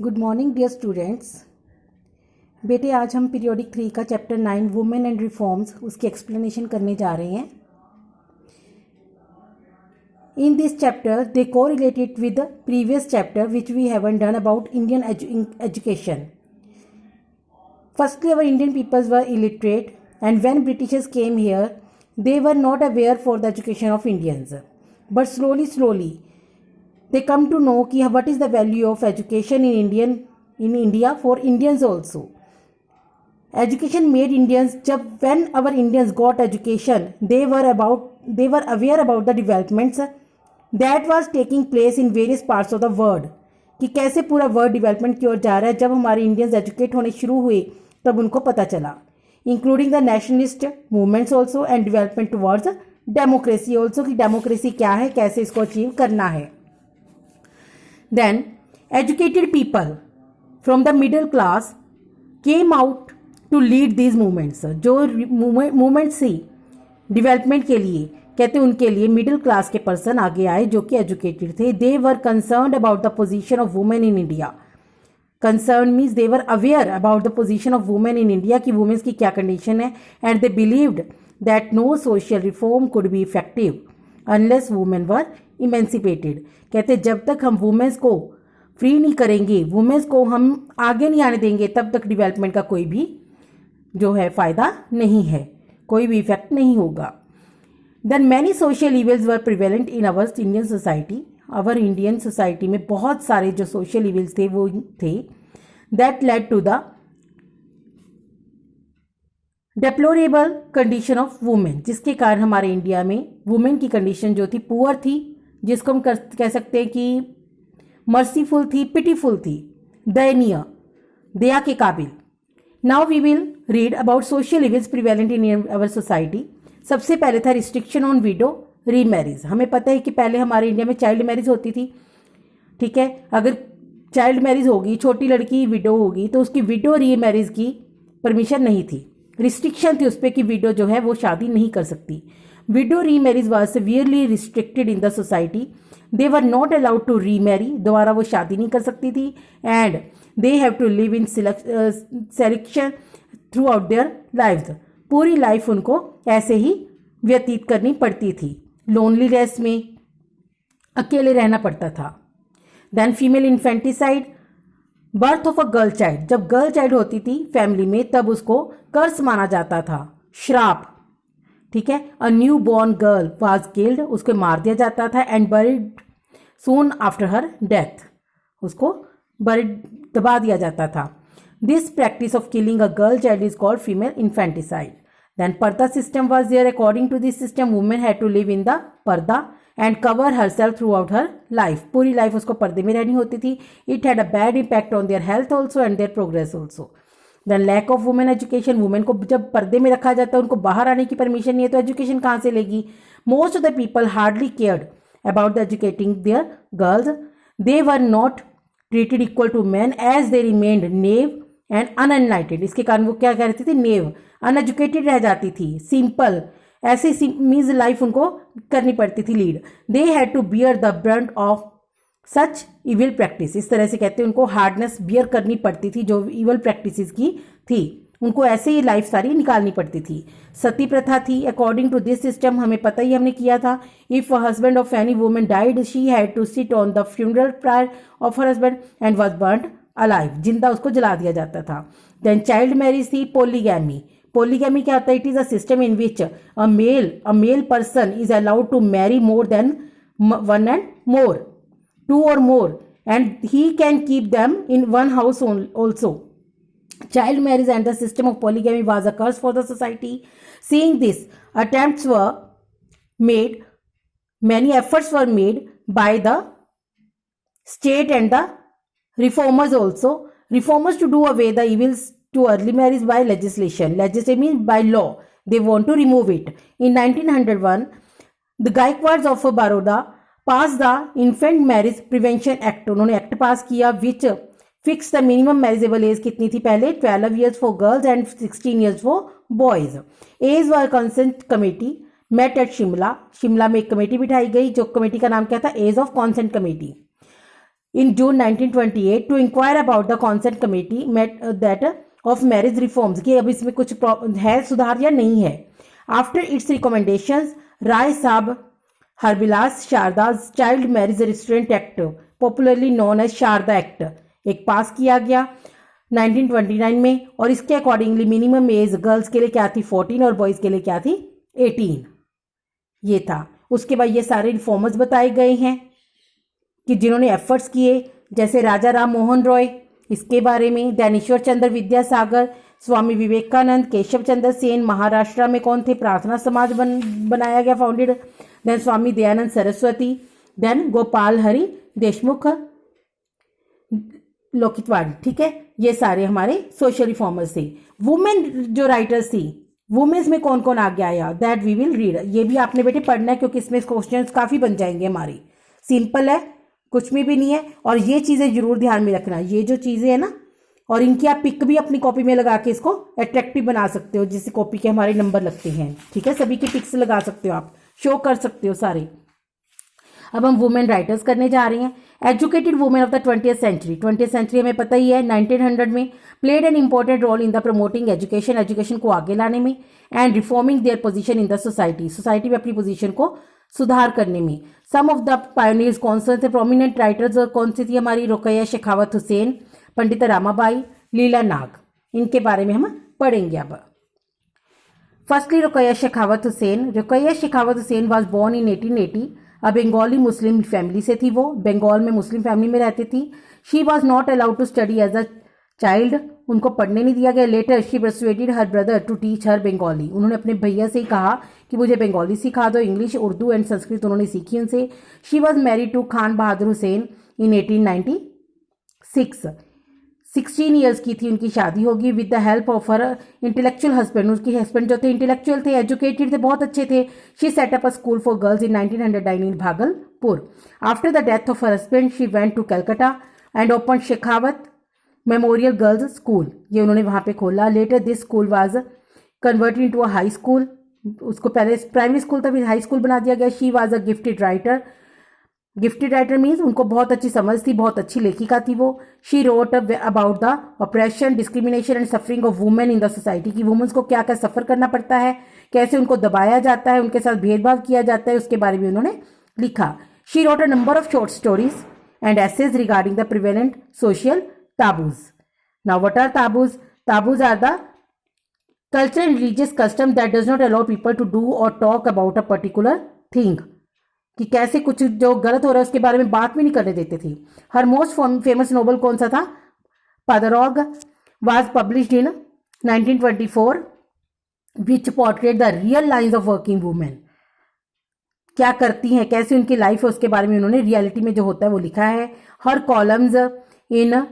Good morning dear students. बेटे आज हम पीरियोडिक 3 का चैप्टर 9 वुमेन एंड रिफॉर्म्स उसकी एक्सप्लेनेशन करने जा रहे हैं। इन दिस चैप्टर दे को related with the previous chapter which we haven't done about Indian education. Firstly our Indian peoples were illiterate and when Britishers came here they were not aware for the education of Indians, but slowly they come to know कि what is the value of education in India for Indians also. Education made Indians, जब when our Indians got education they were aware about the developments that was taking place in various parts of the world, कि कैसे पूरा world development की ओर जा रहा है। जब हमारे इंडियंस एजुकेट होने शुरू हुए तब उनको पता चला, including the nationalist movements also and development towards democracy also, कि डेमोक्रेसी क्या है, कैसे इसको अचीव करना है। Then educated people from the middle class came out to lead these movements. जो मूवमेंट्स थी डेवलपमेंट के लिए, कहते हैं उनके लिए मिडिल क्लास के पर्सन आगे आए जो कि एजुकेटेड थे। They were concerned about the position of women in India. Concern means they were aware about the position of women in India, कि वुमेन्स की क्या कंडीशन है। And they believed that no social reform could be effective unless women were emancipated. कहते जब तक हम women's को free नहीं करेंगे, वुमेन्स को हम आगे नहीं आने देंगे, तब तक डेवलपमेंट का कोई भी जो है फायदा नहीं है, कोई भी इफेक्ट नहीं होगा। Then many social evils were prevalent in our Indian society. Our Indian society में बहुत सारे जो सोशल इविल्स थे वो थे that led to the deplorable condition of women, जिसके कारण हमारे इंडिया में वुमेन की कंडीशन जो थी पुअर थी, जिसको हम कह सकते हैं कि मर्सीफुल थी, पिटीफुल थी, दयनीय, दया के काबिल। Now we will read about social evils prevalent in our society. सबसे पहले था रिस्ट्रिक्शन ऑन विडो रीमैरिज। हमें पता है कि पहले हमारे इंडिया में चाइल्ड मैरिज होती थी, ठीक है। अगर चाइल्ड मैरिज होगी, छोटी लड़की विडो होगी, तो उसकी विडो रीमैरिज की परमिशन नहीं थी, रिस्ट्रिक्शन थी उस पर कि विडो जो है वो शादी नहीं कर सकती। Widow remarriage was severely restricted in the society. They were not allowed to remarry, दोबारा वो शादी नहीं कर सकती थी। And they have to live in selection throughout their life. पूरी लाइफ उनको ऐसे ही व्यतीत करनी पड़ती थी, लोनलीनेस में अकेले रहना पड़ता था। Then female infanticide, birth of a girl child. जब गर्ल चाइल्ड होती थी फैमिली में तब उसको कर्स माना जाता था, श्राप, ठीक है। A new born girl was killed, उसको मार दिया जाता था। And buried soon after her death, उसको बरिड दबा दिया जाता था। This practice of killing a girl child is called female infanticide. Then Parda system was there. According to this system, women had to live in the Parda and cover herself throughout her life. पूरी life उसको पर्दे में रहनी होती थी. It had a bad impact on their health also and their progress also. Then lack of women education. Women को जब पर्दे में रखा जाता है, उनको बाहर आने की परमिशन नहीं है, तो एजुकेशन कहाँ से लेगी। Most of the people hardly cared about the educating their girls. They were not treated equal to men as they remained knave and unenlightened. इसके कारण वो क्या कहती थी, नेव, अनएजुकेटेड रह जाती थी, सिंपल, ऐसे मीज लाइफ उनको करनी पड़ती थी lead. They had to bear the brunt of such evil practice. इस तरह से कहते हैं उनको हार्डनेस बियर करनी पड़ती थी जो इविल प्रैक्टिसेस की थी, उनको ऐसे ही लाइफ सारी निकालनी पड़ती थी। सती प्रथा थी। अकॉर्डिंग टू दिस सिस्टम, हमें पता ही हमने किया था, if a husband of any woman died she had to sit on the funeral prior of her husband and was burned alive, जिंदा उसको जला दिया जाता था। देन चाइल्ड मैरिज थी। पोलीगैमी, पोलीगैमी क्या होता है, it is a system in which a male person is allowed to marry more than one and more, two or more, and he can keep them in one house also. Child marriage and the system of polygamy was a curse for the society. Seeing this, many efforts were made by the state and the reformers also. Reformers to do away the evils to early marriage by legislation. Legislation means by law. They want to remove it. In 1901, the Gaikwads of Baroda passed the Infant Marriage Prevention Act. उन्होंने act pass किया which fix the minimum marriageable age कितनी थी पहले, 12 years for girls and 16 years for boys. Age were consent committee met at Shimla. Shimla में एक committee बिठाई गई, जो कमेटी का नाम क्या था, age of consent committee. in June 1928 to inquire about the consent committee met that of marriage reforms कि अब इसमें कुछ है सुधार या नहीं है. After its recommendations, Rai Sahib Harbilas Sarda child marriage restraint act popularly known as Sarda act एक पास किया गया 1929 में, और इसके अकॉर्डिंगली मिनिमम एज गर्ल्स के लिए क्या थी 14 और बॉयज के लिए क्या थी 18 ये था. उसके बाद ये सारे रिफॉर्मर्स बताए गए हैं कि जिन्होंने एफर्ट्स किए, जैसे राजा राम मोहन रॉय इसके बारे में, दैनेश्वर चंद्र विद्यासागर, स्वामी विवेकानंद, केशव चंद्र सेन. महाराष्ट्र में कौन थे, प्रार्थना समाज बनाया गया founded. Then Swami Dayanand Saraswati, then Gopal Hari Deshmukh लोकितवाड़ी. ठीक है, ये सारे हमारे सोशल रिफॉर्मर्स थे. वुमेन जो राइटर्स थी, वुमेन्स में कौन कौन आगे आया, दैट वी विल रीड. ये भी आपने बेटे पढ़ना है क्योंकि इसमें क्वेश्चंस काफ़ी बन जाएंगे हमारी. सिंपल है, कुछ में भी नहीं है. और ये चीज़ें जरूर ध्यान में रखना, ये जो चीज़ें हैं ना, और इनकी आप पिक भी अपनी कॉपी में लगा के इसको अट्रैक्टिव बना सकते हो, जिससे कॉपी के हमारे नंबर लगते हैं. ठीक है, सभी की पिक्स लगा सकते हो, आप शो कर सकते हो सारे. अब हम वुमेन राइटर्स करने जा रहे हैं. Educated women of the 20th century. 20th century हमें पता ही है 1900 में played an important role in the promoting education, education को आगे लाने में, and reforming their position in the society, society में अपनी पोजीशन को सुधार करने में. सम ऑफ द पायोनियर्स कौन से थे, प्रोमिनेंट राइटर्स कौन सी थी हमारी, रुकैया शेखावत हुसैन, पंडित रामाबाई, लीला नाग. इनके बारे में हम पढ़ेंगे. अब firstly Rukaiya Sakhawat Hussain. Rukaiya Sakhawat Hussain was born in 1880. A Bengali Muslim family से थी, वो बंगाल में मुस्लिम फैमिली में रहती थी. She was not allowed to study as a child, उनको पढ़ने नहीं दिया गया. Later she persuaded her brother to teach her Bengali. उन्होंने अपने भैया से ही कहा कि मुझे बंगाली सिखा दो. इंग्लिश, उर्दू एंड संस्कृत उन्होंने सीखी उनसे. She was married to Khan Bahadur Hussain in 1896. 16 years की थी उनकी शादी होगी. With the help of her intellectual husband, उसके हस्बैंड जो थे इंटेलेक्चुअल थे, एजुकेटेड थे, बहुत अच्छे थे. She set up a school for girls in 1909 in Bhagalpur. After the death of her husband she went to Calcutta and open Sakhawat memorial girls school. ये उन्होंने वहाँ पे खोला. Letter this school was converted into a high school. उसको पहले primary school था, फिर high school बना दिया गया. She was a gifted writer. Gifted writer means उनको बहुत अच्छी समझ थी, बहुत अच्छी लेखिका थी वो. She wrote about the operation, discrimination and suffering of women in the society, की वुमेन्स को क्या क्या सफ़र करना पड़ता है, कैसे उनको दबाया जाता है, उनके साथ भेदभाव किया जाता है, उसके बारे में उन्होंने लिखा. She wrote a number of short stories and essays regarding the prevalent social taboos. Now what are taboos? Taboos are the cultural and religious custom that does not allow people to do or talk about a particular thing. कि कैसे कुछ जो गलत हो रहा है उसके बारे में बात भी नहीं करने देते थे. हर मोस्ट फेमस नोवेल कौन सा था, पादरॉग, was published in 1924 which portrayed the real lives of working women. क्या करती हैं, कैसे उनकी लाइफ है, उसके बारे में उन्होंने रियलिटी में जो होता है वो लिखा है. Her columns in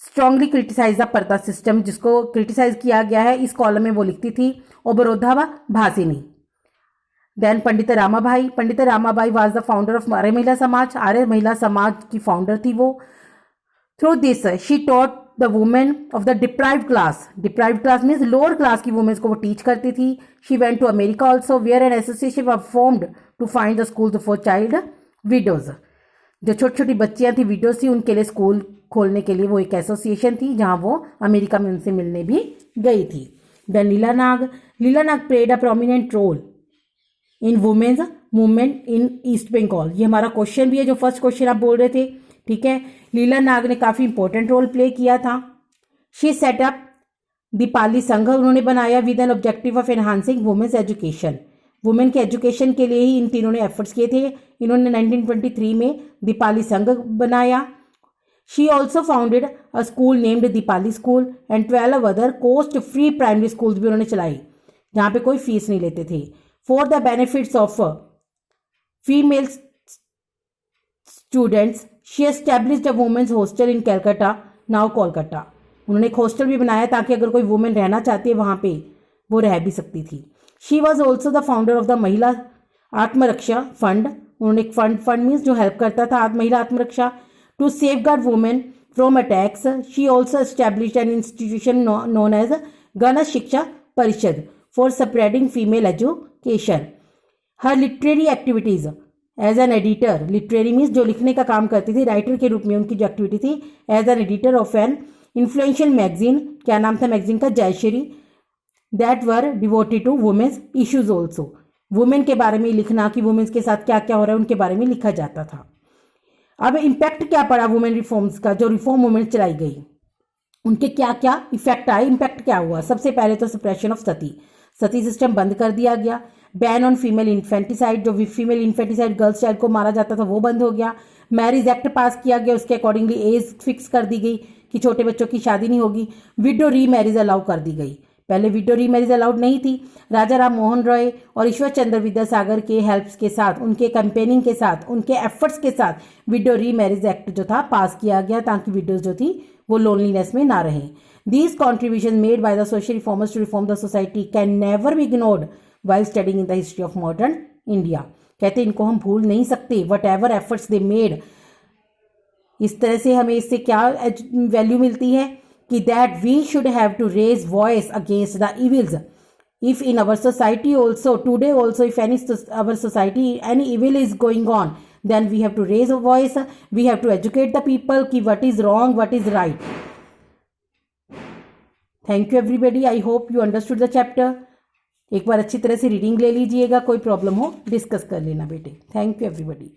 strongly criticize the purdah system, जिसको क्रिटिसाइज किया गया है, इस कॉलम में वो लिखती थी. Abarodha Bhasini. Then Pandit Ramabai. Pandit Ramabai was the founder of Arya Mahila Samaj. Arya Mahila Samaj की फाउंडर थी वो. Through this she taught the women of the deprived class. Deprived class means lower class की वुमेन्स को वो टीच करती थी. She went to America also where an association was formed to find the schools for child widows. जो छोटी छोटी बच्चियां थी, विडोज थी, उनके लिए स्कूल खोलने के लिए वो एक एसोसिएशन थी, जहां वो अमेरिका में उनसे मिलने भी गई थी. Then Leela Nag. Leela Nag played a prominent role in women's movement in East Bengal. ये हमारा क्वेश्चन भी है, जो फर्स्ट क्वेश्चन आप बोल रहे थे. ठीक है, लीला नाग ने काफ़ी इंपॉर्टेंट रोल प्ले किया था. शी सेटअप दीपाली संघ उन्होंने बनाया with an objective of enhancing women's education. Women के एजुकेशन के लिए ही इन तीनों ने एफर्ट्स किए थे. इन्होंने 1923 में दीपाली संघ बनाया. She also founded a school named Deepali school and 12 other cost free primary schools भी उन्होंने चलाई, जहाँ पे कोई फीस नहीं लेते थे. For the benefits of female students she established a women's hostel in Calcutta, now Kolkata. उन्होंने एक हॉस्टल भी बनाया ताकि अगर कोई वुमेन रहना चाहती है वहाँ पे वो रह भी सकती थी. She was also the founder of the महिला आत्मरक्षा फंड. उन्होंने एक फंड मीन्स जो हेल्प करता था महिला आत्मरक्षा to safeguard women from attacks. She also established an institution known as Gana Shiksha Parishad for spreading female education. Her literary activities as an editor, literary means जो लिखने का काम करती थी, राइटर के रूप में उनकी जो एक्टिविटी थी, as an editor of an influential magazine, क्या नाम था मैगजीन का, Jayashree, that were devoted to women's issues also, women के बारे में लिखना कि वुमेन्स के साथ क्या क्या हो रहा है उनके बारे में लिखा जाता था। अब इम्पैक्ट क्या पड़ा वुमेन रिफॉर्म्स का, जो रिफॉर्म मूवमेंट चलाई गई उनके क्या क्या इफेक्ट आए, इम्पैक्ट क्या हुआ। सबसे पहले तो suppression of Sati, Sati system बंद कर दिया गया। बैन ऑन फीमेल इन्फेंटिसाइड, जो फीमेल इन्फेंटिसाइड गर्ल्स चाइल्ड को मारा जाता था वो बंद हो गया। मैरिज एक्ट पास किया गया, उसके अकॉर्डिंगली एज फिक्स कर दी गई कि छोटे बच्चों की शादी नहीं होगी। विडो री मैरिज अलाउ कर दी गई, पहले विडो री मैरिज अलाउड नहीं थी। राजा राम मोहन रॉय और ईश्वर चंद्र विद्यासागर के हेल्प्स के साथ, उनके कैंपेनिंग के साथ, उनके एफर्ट्स के साथ विडो री मैरिज एक्ट जो था पास किया गया ताकि विडोज जो थी वो लोनलीनेस में ना रहें। These contribution made by the social reformers to reform the society can never be ignored while studying in the history of modern India। कहते इनको हम भूल नहीं सकते, what ever efforts they made. इस तरह से हमें इससे क्या वैल्यू मिलती है कि that we should have to raise voice against the evils. If in our society also today also if any our society any evil is going on, then we have to raise a voice, we have to educate the people कि what is wrong, what is right। Thank you everybody, I hope you understood the chapter। एक बार अच्छी तरह से reading ले लीजिएगा, कोई problem हो discuss कर लेना बेटे। Thank you everybody.